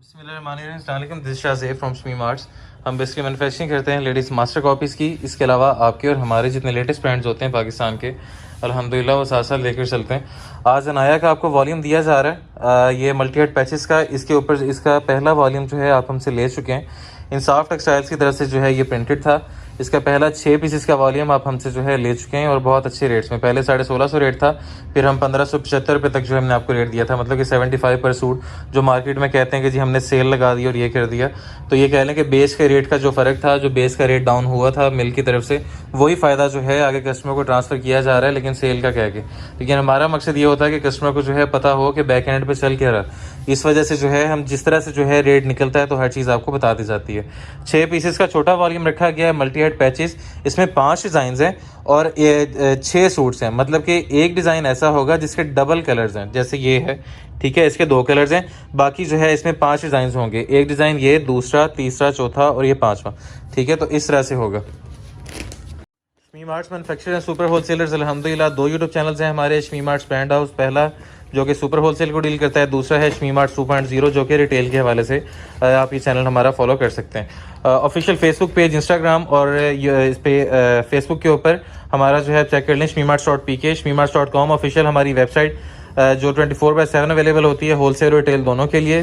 बिस्मिल्लाहिर्रहमानिर्रहीम। This Shah ज़ेब from Shami marts. हम basically manufacturing करते हैं लेडीज़ मास्टर कॉपीज़ की। इसके अलावा आपके और हमारे जितने लेटेस्ट ब्रांड्स होते हैं पाकिस्तान के, अल्हम्दुलिल्लाह वो साथ साथ लेकर चलते हैं। आज अनाया का आपको वॉल्यूम दिया जा रहा है, ये मल्टी हेड पैचेस का। इसके ऊपर इसका पहला वॉल्यूम जो है आप हमसे ले चुके हैं। इंसाफ टेक्सटाइल्स की तरफ से जो है ये प्रिंटेड था। इसका पहला 6 पीसेस का वॉल्यूम आप हमसे जो है ले चुके हैं और बहुत अच्छे रेट्स में। पहले 1650 रेट था, फिर हम 1575 रुपये तक जो हमने आपको रेट दिया था, मतलब कि 75 पर सूट। जो मार्केट में कहते हैं कि जी हमने सेल लगा दी और ये कर दिया, तो ये कह लें कि बेस के रेट का जो फ़र्क था, जो बेस का रेट डाउन हुआ था मिल की तरफ से, वही फ़ायदा जो है आगे कस्टमर को ट्रांसफ़र किया जा रहा है, लेकिन सेल का कह के। लेकिन हमारा मकसद ये होता है कि कस्टमर को जो है पता हो कि बैक एंड पे चल क्या रहा। इस वजह से जो है हम जिस तरह से जो है रेट निकलता है तो हर चीज़ आपको बता दी जाती है। 6 पीसेस का छोटा वॉल्यूम रखा गया है, मल्टी हेड पैचेस। इसमें 5 डिज़ाइन हैं और 6 सूट्स हैं, मतलब कि एक डिज़ाइन ऐसा होगा जिसके डबल कलर्स हैं, जैसे ये है, ठीक है, इसके 2 कलर्स हैं। बाकी जो है इसमें 5 डिज़ाइन होंगे। एक डिज़ाइन ये, दूसरा, तीसरा, चौथा और ये 5वां, ठीक है। तो इस तरह से होगा। Shami marts manufacturer and super wholesalers, अल्हम्दुलिल्लाह 2 यूट्यूब चैनल्स हैं हमारे। शमी मार्ट्स ब्रांड हाउस पहला, जो कि सुपर होलसेल को डील करता है। दूसरा है शमी मार्ट्स 2.0, जो कि रिटेल के हवाले से आप ये चैनल हमारा फॉलो कर सकते हैं। ऑफिशियल फेसबुक पेज, इंस्टाग्राम और इस पे फेसबुक के ऊपर हमारा जो है चेक कर लें, shmimarts.pk, shmimarts.com ऑफिशियल हमारी वेबसाइट, जो 24/7 अवेलेबल होती है, होलसेल और रिटेल दोनों के लिए।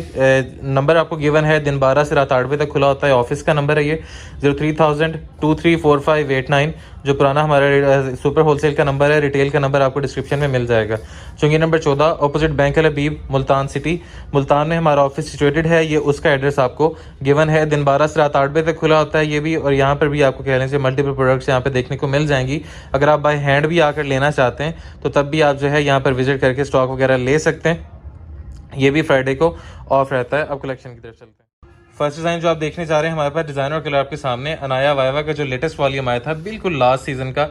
नंबर आपको गिवन है, दिन 12 से रात 8 बजे तक खुला होता है। ऑफिस का नंबर है ये 03,000-234589, जो पुराना हमारा सुपर होलसेल का नंबर है। रिटेल का नंबर आपको डिस्क्रिप्शन में मिल जाएगा। चुंगी नंबर 14, अपोजिट बैंक अल हबीब, मुल्तान सिटी, मुल्तान में हमारा ऑफिस सिचुएटेड है। ये उसका एड्रेस आपको गिवन है। दिन 12 से रात 8 बजे तक खुला होता है ये भी। और यहाँ पर भी आपको कह लें से मल्टीपल प्रोडक्ट्स यहाँ पे देखने को मिल जाएंगी। अगर आप बाय हैंड भी आकर लेना चाहते हैं तो तब भी आप जो है यहाँ पर विजिट करके स्टॉक वगैरह ले सकते हैं। ये भी फ्राइडे को ऑफ रहता है। अब कलेक्शन की तरफ चलते हैं। फर्स्ट डिज़ाइन जो आप देखने जा रहे हैं, हमारे पास डिज़ाइन और कलर आपके सामने। अनाया वाइवा का जो लेटेस्ट वॉल्यूम आया था, बिल्कुल लास्ट सीज़न का,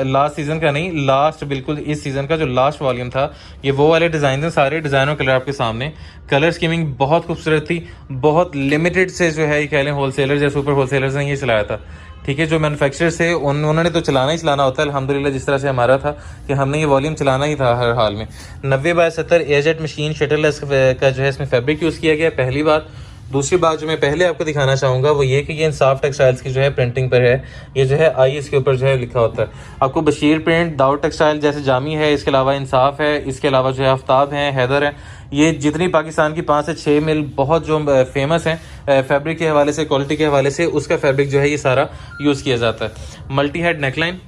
लास्ट सीज़न का नहीं, लास्ट बिल्कुल इस सीज़न का जो लास्ट वॉल्यूम था, ये वो वाले डिज़ाइन हैं। सारे डिज़ाइन और कलर आपके सामने। कलर स्कीमिंग बहुत खूबसूरत थी। बहुत लिमिटेड से जो है ये कह लें होलसेलर्स या सुपर होलसेलर्स ने ये चलाया था, ठीक है। जो मैन्युफैक्चरर्स थे उन्होंने तो चलाना ही चलाना होता है। अल्हम्दुलिल्लाह जिस तरह से हमारा था कि हमने ये वॉल्यूम चलाना ही था हर हाल में। 90/70 एजेट मशीन शटरलेस का जो है इसमें फैब्रिक यूज़ किया गया, पहली बात। दूसरी बात जो मैं पहले आपको दिखाना चाहूँगा वो ये कि ये इंसाफ टेक्सटाइल्स की जो है प्रिंटिंग पर है। ये जो है आई इसके ऊपर जो है लिखा होता है आपको बशीर प्रिंट, दाऊद टेक्सटाइल जैसे जामी है, इसके अलावा इंसाफ है, इसके अलावा जो है आफ्ताब है, हैदर है। ये जितनी पाकिस्तान की 5 से 6 मिल बहुत जो फेमस हैं फैब्रिक के हवाले से, क्वालिटी के हवाले से, उसका फैब्रिक जो है ये सारा यूज़ किया जाता है। Multi head neckline,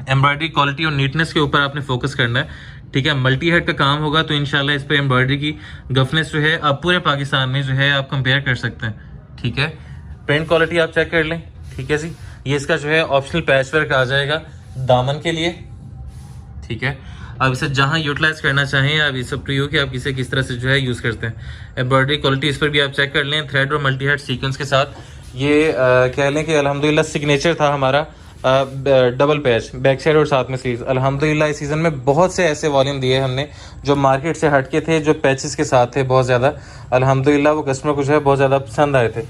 embroidery quality और नीटनेस के ऊपर आपने फोकस करना है, ठीक है। मल्टी हेड का काम होगा तो इंशाल्लाह इस पे एम्ब्रॉयडरी की गफनेस जो है आप पूरे पाकिस्तान में जो है आप कंपेयर कर सकते हैं, ठीक है। प्रिंट क्वालिटी आप चेक कर लें, ठीक है जी। ये इसका जो है ऑप्शनल पैच वर्क आ जाएगा दामन के लिए, ठीक है। आप इसे जहां यूटिलाइज करना चाहें, आप इस टू यू कि आप इसे किस तरह से जो है यूज़ करते हैं। एम्ब्रॉयडरी क्वालिटी इस पर भी आप चेक कर लें, थ्रेड और मल्टी हेड सीक्वेंस के साथ। ये कह लें कि अल्हम्दुलिल्लाह सिग्नेचर था हमारा। डबल पैच बैक साइड और साथ में स्लीव्स। अल्हम्दुलिल्लाह इस सीज़न में बहुत से ऐसे वॉल्यूम दिए हमने जो मार्केट से हटके थे, जो पैचेस के साथ थे बहुत ज़्यादा। अल्हम्दुलिल्लाह वो कस्टमर को जो है बहुत ज़्यादा पसंद आए थे,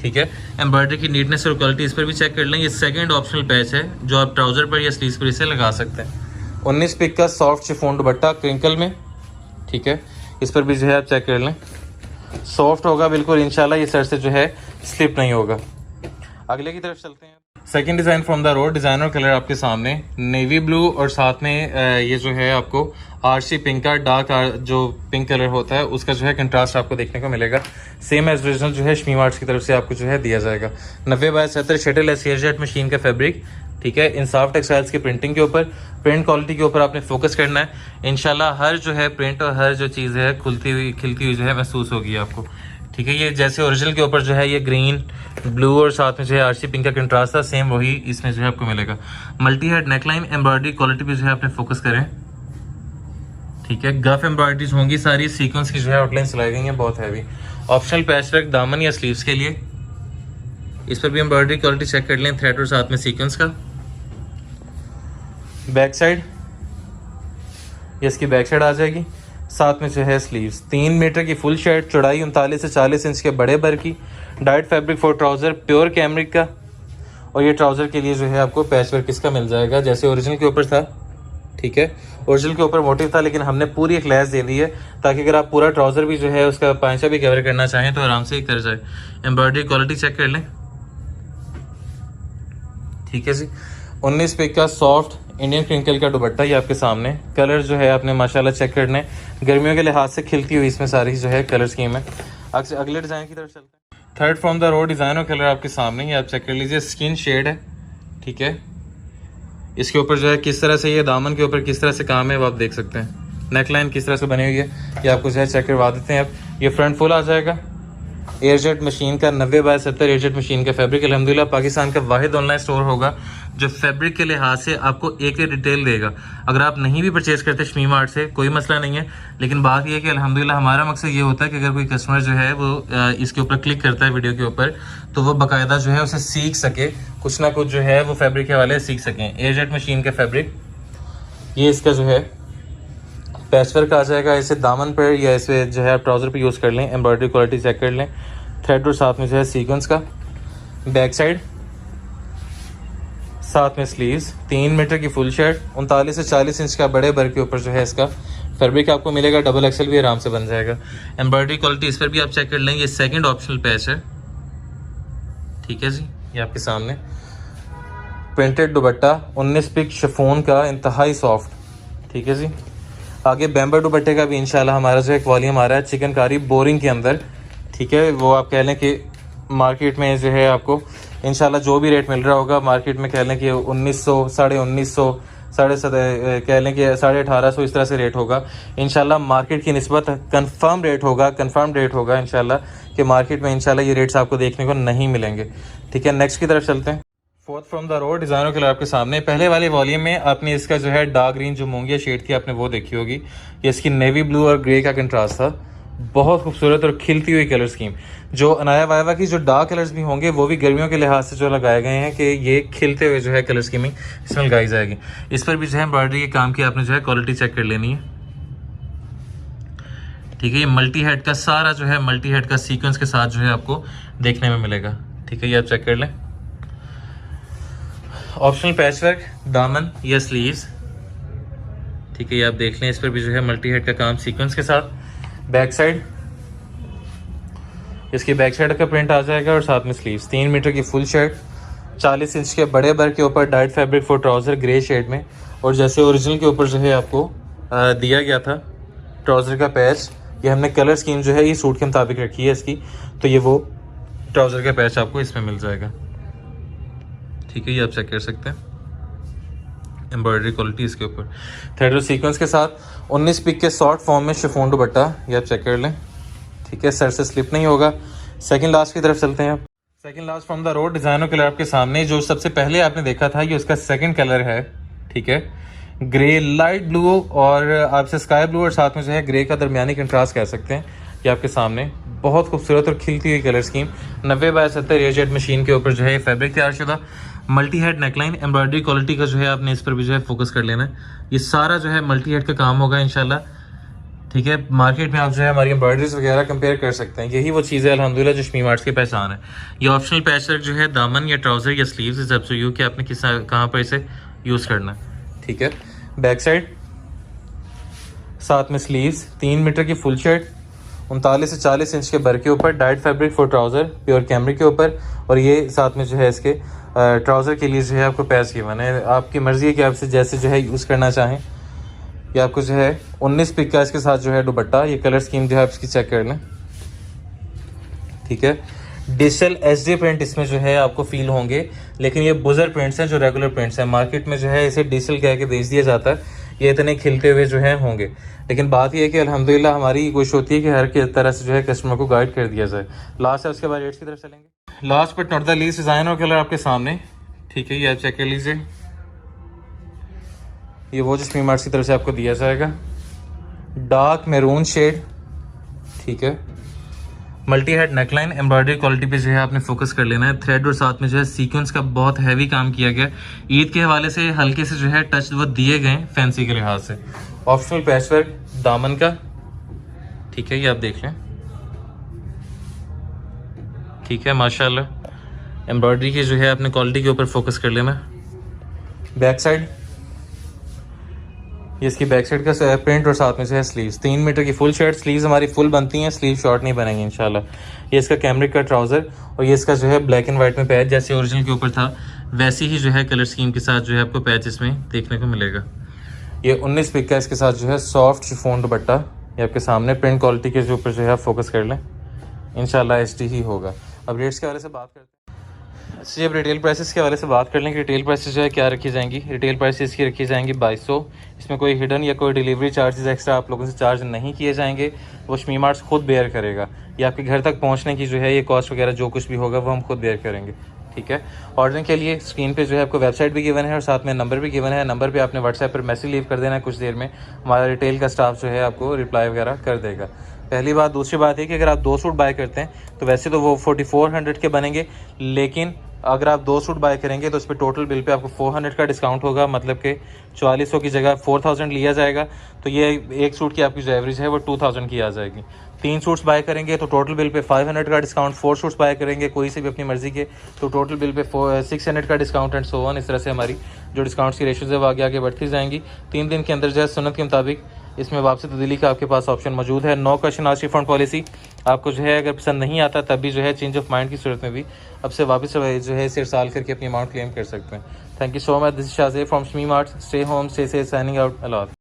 ठीक है। एम्ब्रॉयडरी की नीटनेस और क्वालिटी इस पर भी चेक कर लें। ये सेकंड ऑप्शनल पैच है जो आप ट्राउज़र पर या स्लीव्स पर इसे लगा सकते हैं। 19 पिक का सॉफ्ट शिफॉन दुपट्टा क्रिंकल में, ठीक है। इस पर भी जो है आप चेक कर लें, सॉफ्ट होगा बिल्कुल इंशाल्लाह। ये सर से जो है स्लिप नहीं होगा। अगले की तरफ चलते हैं। Second design from the road, design और कलर आपके सामने, नेवी ब्लू और साथ में ये जो है आपको आर्शी पिंक का डार्क जो पिंक कलर होता है उसका जो है कंट्रास्ट आपको देखने को मिलेगा। सेम एज ओरिजिनल जो है शमी मार्ट्स की तरफ से आपको जो है दिया जाएगा। 90/70 शटल एजेट मशीन का फैब्रिक, ठीक है। इंसाफ टेक्सटाइल्स की प्रिंटिंग के ऊपर, प्रिंट क्वालिटी के ऊपर आपने फोकस करना है। इंशाल्लाह हर जो है प्रिंट और हर जो चीज़ है खुलती हुई खिलती हुई जो है महसूस होगी आपको, ठीक है। ये जैसे ओरिजिनल के ऊपर जो है ये ग्रीन, ब्लू और साथ में जो है आर्ची पिंक का कंट्रास्ट था, सेम वही इसमें जो है आपको मिलेगा। Multi head neckline, embroidery quality पे जो है आपने फोकस करें, ठीक है। गफ एम्ब्रॉयडरीज होंगी सारी, सीक्वेंस की जो है आउटलाइन सिलाई गई है बहुत हैवी। ऑप्शनल पैच वर्क दामन या स्लीव्स के लिए, इस पर भी एम्ब्रॉयडरी क्वालिटी चेक कर लें, थ्रेड और साथ में सीक्वेंस का। बैक साइड, ये इसकी बैक साइड आ जाएगी, साथ में जो है स्लीव्स। 3 मीटर की फुल शर्ट, चौड़ाई 39 से 40 इंच के बड़े बर की, diet fabric for trouser, pure cambric का। और ये ट्राउज़र के लिए जो है आपको पैच वर्क इसका मिल जाएगा जैसे ओरिजिनल के ऊपर था, ठीक है। ओरिजिनल के ऊपर मोटिव था, लेकिन हमने पूरी एक लैस दे दी है ताकि अगर आप पूरा ट्राउज़र भी जो है उसका पांचा भी कवर करना चाहें तो आराम से ही कर जाए। एम्ब्रॉयडरी क्वालिटी चेक कर लें। ठीक है जी, 19 पिक का सॉफ्ट इंडियन क्रिंकल का दुपट्टा ये आपके सामने। कलर जो है आपने माशाल्लाह चेक करने, गर्मियों के लिहाज से खिलती हुई इसमें सारी जो है कलर स्कीम है। अगले डिज़ाइन की तरफ चलते हैं। Third from the road design और कलर आपके सामने ही, आप चेक कर लीजिए। स्किन शेड है, ठीक है। इसके ऊपर जो है किस तरह से ये दामन के ऊपर किस तरह से काम है वो आप देख सकते हैं। नेकलाइन किस तरह से बनी हुई है ये आपको जो है चेक करवा देते हैं। अब ये फ्रंट फुल आ जाएगा। एयरजेट मशीन का 90/70 एयरजेट मशीन का फैब्रिक अल्हम्दुलिल्लाह पाकिस्तान का वाहिद ऑनलाइन स्टोर होगा जो फैब्रिक के लिहाज से आपको एक डिटेल देगा। अगर आप नहीं भी परचेज करते शमी मार्ट से कोई मसला नहीं है, लेकिन बात यह है कि अल्हम्दुलिल्लाह हमारा मकसद ये होता है कि अगर कोई कस्टमर जो है वो इसके ऊपर क्लिक करता है वीडियो के ऊपर तो वो बाकायदा जो है उसे सीख सके, कुछ ना कुछ जो है वो फैब्रिक के हवाले सीख सकें। एयरजेट मशीन का फैब्रिक ये इसका जो है पैचवर्क आ जाएगा। इसे दामन पर या इसे जो है आप ट्राउज़र पे यूज़ कर लें। एम्ब्रॉयडरी क्वालिटी चेक कर लें। थ्रेड और साथ में जो है सीक्वेंस का। बैक साइड साथ में स्लीव्स। 3 मीटर की फुल शर्ट, 39 से 40 इंच का बड़े बर के ऊपर जो है इसका फैब्रिक आपको मिलेगा। डबल एक्सल भी आराम से बन जाएगा। एम्ब्रॉयडरी क्वालिटी इस पर भी आप चेक कर लें। ये सेकंड ऑप्शनल पैच है, ठीक है जी। ये आपके सामने प्रिंटेड दुपट्टा 19 पिक शिफॉन का, इंतहाई सॉफ्ट, ठीक है जी। आगे बैम्बर दुपट्टे का भी इंशाल्लाह हमारा जो एक वॉल्यूम आ रहा है चिकनकारी बोरिंग के अंदर, ठीक है। वो आप कह लें कि मार्केट में जो है आपको इंशाल्लाह जो भी रेट मिल रहा होगा मार्केट में कह लें कि 1900, 1950, 17.5 कह लें कि 1850 इस तरह से रेट होगा इंशाल्लाह। मार्केट की निस्बत कंफर्म रेट होगा इंशाल्लाह कि मार्केट में इंशाल्लाह ये रेट्स आपको देखने को नहीं मिलेंगे, ठीक है। नेक्स्ट की तरफ चलते हैं। फोर्थ फ्रॉम द रोड डिज़ाइनों के लिए आपके सामने। पहले वाले वॉल्यूम में आपने इसका जो है डार्क ग्रीन जो मूंगिया शेड की आपने वो देखी होगी। ये इसकी नेवी ब्लू और ग्रे का कंट्रास्ट था। बहुत खूबसूरत और खिलती हुई कलर स्कीम। जो अनाया वायवा की जो डार्क कलर्स भी होंगे वो भी गर्मियों के लिहाज से जो लगाए गए हैं कि ये खिलते हुए जो है कलर स्कीमिंग इसमें लगाई जाएगी। इस पर भी जो है एम्ब्रॉयडरी के काम की आपने जो है क्वालिटी चेक कर लेनी है, ठीक है। ये मल्टी हेड का सारा जो है मल्टी हेड का सीक्वेंस के साथ जो है आपको देखने में मिलेगा, ठीक है। ये आप चेक कर लें। ऑप्शनल पैचवर्क दामन या स्लीव्स, ठीक है। ये आप देख लें। इस पर भी जो है मल्टी हेड का काम सीक्वेंस के साथ। बैक साइड इसकी बैक साइड का प्रिंट आ जाएगा और साथ में स्लीव्स। 3 मीटर की फुल शर्ट, 40 इंच के बड़े बर के ऊपर dyed fabric for trouser grey shade में। और जैसे ओरिजिनल के ऊपर जो है आपको दिया गया था ट्राउज़र का पैच, ये हमने कलर स्कीम जो है ये सूट के मुताबिक रखी है इसकी, तो ये वो ट्राउज़र का पैच आपको इसमें मिल जाएगा, ठीक है। ये आप चेक कर सकते हैं। एम्ब्रॉयडरी क्वालिटी इसके ऊपर थ्रेड और सीक्वेंस के साथ 19 पिक के शॉर्ट फॉर्म में शिफॉन दुपट्टा, ये आप चेक कर लें, ठीक है। सर से स्लिप नहीं होगा। सेकंड लास्ट की तरफ चलते हैं आप। Second last from the road designer colour आपके सामने। जो सबसे पहले आपने देखा था ये उसका सेकंड कलर है, ठीक है। ग्रे लाइट ब्लू और आपसे स्काई ब्लू और साथ में जो है ग्रे का दरमियानी कंट्रास्ट कह सकते हैं। ये आपके सामने बहुत खूबसूरत और खिलती हुई कलर स्कीम 90/70 एयरजेट मशीन के ऊपर जो है फैब्रिक तैयार शुदा। Multi head neckline. Embroidery quality का जो है आपने इस पर भी जो है फोकस कर लेना है। ये सारा जो है मल्टी हेड का काम होगा इंशाल्लाह, ठीक है। मार्केट में आप जो है हमारी एम्ब्रॉयडरीज वगैरह कंपेयर कर सकते हैं। यही वो चीज़ है अल्हम्दुलिल्लाह जो शमी मार्ट्स की पहचान है। ये ऑप्शनल पैचवर्क जो है दामन या ट्राउज़र या sleeves is up to you कि आपने किस कहाँ पर इसे यूज़ करना है, ठीक है। बैक साइड साथ में स्लीव्स। 3 मीटर की फुल शर्ट, 39 से 40 इंच के बर के ऊपर dyed fabric for trouser pure cambric के ऊपर। और ये साथ में जो है इसके ट्राउज़र के लिए जो है आपको पैच गिवन है। आपकी मर्ज़ी है कि आपसे जैसे जो है यूज़ करना चाहें। ये आपको जो है 19 पिक का इसके साथ जो है दुपट्टा। ये कलर स्कीम जो है आप इसकी चेक कर लें, ठीक है। डिजिटल एचडी प्रिंट इसमें जो है आपको फील होंगे, लेकिन ये बुजर प्रिंट्स हैं जो रेगुलर प्रिंट्स हैं। मार्केट में जो है इसे डिजिटल कह के बेच दिया जाता है। ये इतने खिलते हुए जो है होंगे, लेकिन बात यह है कि अल्हम्दुलिल्लाह हमारी कोशिश होती है कि हर की तरह से जो है कस्टमर को गाइड कर दिया जाए। लास्ट है उसके बाद रेट्स की तरफ चलेंगे। Last but not the least design और कलर आपके सामने, ठीक है। ये आप चेक कर लीजिए। ये वो जिसमें मार्क्स की तरफ से आपको दिया जाएगा डार्क मैरून शेड, ठीक है। Multi head neckline. Embroidery quality पे जो है आपने फोकस कर लेना है। थ्रेड और साथ में जो है सीक्वेंस का बहुत हैवी काम किया गया। ईद के हवाले से हल्के से जो है टच वो दिए गए फैंसी के लिहाज से। ऑप्शनल पैचवर्क दामन का, ठीक है। ये आप देख लें, ठीक है। माशाल्लाह एम्ब्रॉयडरी की जो है आपने क्वालिटी के ऊपर फोकस कर लेना। बैक साइड ये इसकी बैक साइड का प्रिंट और साथ में से है स्लीव्स। 3 मीटर की फुल शर्ट, स्लीव्स हमारी फुल बनती हैं, स्लीव शॉर्ट नहीं बनेंगे इंशाल्लाह। ये इसका कैमरिक का ट्राउज़र और ये इसका जो है ब्लैक एंड वाइट में पैच, जैसे ओरिजिनल के ऊपर था वैसे ही जो है कलर स्कीम के साथ जो है आपको पैच इसमें देखने को मिलेगा। ये 19 पिक का इसके साथ जो है सॉफ्ट शिफॉन दुपट्टा, ये आपके सामने प्रिंट क्वालिटी के ऊपर जो है आप फोकस कर लें, इंशाल्लाह एचडी ही होगा। अब रेट्स के हवाले से बात करते हैं। अच्छा, अब रिटेल प्राइसेस के हवाले से बात कर लें कि रिटेल प्राइसेस जो है क्या रखी जाएंगी। रिटेल प्राइसेस की रखी जाएंगी 2200। इसमें कोई हिडन या कोई डिलीवरी चार्जेस एक्स्ट्रा आप लोगों से चार्ज नहीं किए जाएंगे, वो शमी मार्ट्स खुद बेयर करेगा। ये आपके घर तक पहुंचने की जो है ये कॉस्ट वगैरह जो कुछ भी होगा वो हम खुद बेयर करेंगे, ठीक है। ऑर्डरिंग के लिए स्क्रीन पे जो है आपको वेबसाइट भी गिवन है और साथ में नंबर भी गिवन है। नंबर पे आपने व्हाट्सएप पर मैसेज लीव कर देना है, कुछ देर में हमारा रिटेल का स्टाफ जो है आपको रिप्लाई वगैरह कर देगा। पहली बात। दूसरी बात है कि अगर आप 2 सूट बाय करते हैं तो वैसे तो वो 4400 के बनेंगे, लेकिन अगर आप 2 सूट बाय करेंगे तो उस पर टोटल बिल पे आपको 400 का डिस्काउंट होगा, मतलब कि 4400 की जगह 4000 लिया जाएगा। तो ये एक सूट की आपकी जो एवरेज है वो 2000 की आ जाएगी। 3 सूट्स बाय करेंगे तो टोटल बिल पे 500 का डिस्काउंट, 4 सूट्स बाय करेंगे कोई से भी अपनी मर्जी के तो टोटल बिल पे 600 का डिस्काउंट एंड सो ऑन। इस तरह से हमारी जो डिस्काउंट्स की रेशोज़ है वो आगे आगे बढ़ती जाएंगी। 3 दिन के अंदर जो है सुन्नत के मुताबिक इसमें वापसी तब्दीली का आपके पास ऑप्शन मौजूद है। No question asked refund policy. आपको जो है अगर पसंद नहीं आता तब भी जो है चेंज ऑफ माइंड की सूरत में भी अब से वापस जो है इसे इरसाल करके अपनी अमाउंट क्लेम कर सकते हैं। Thank you so much. This is Shazeb from Shami marts. Stay home, stay safe, signing out. अल्लाह हाफ़िज़।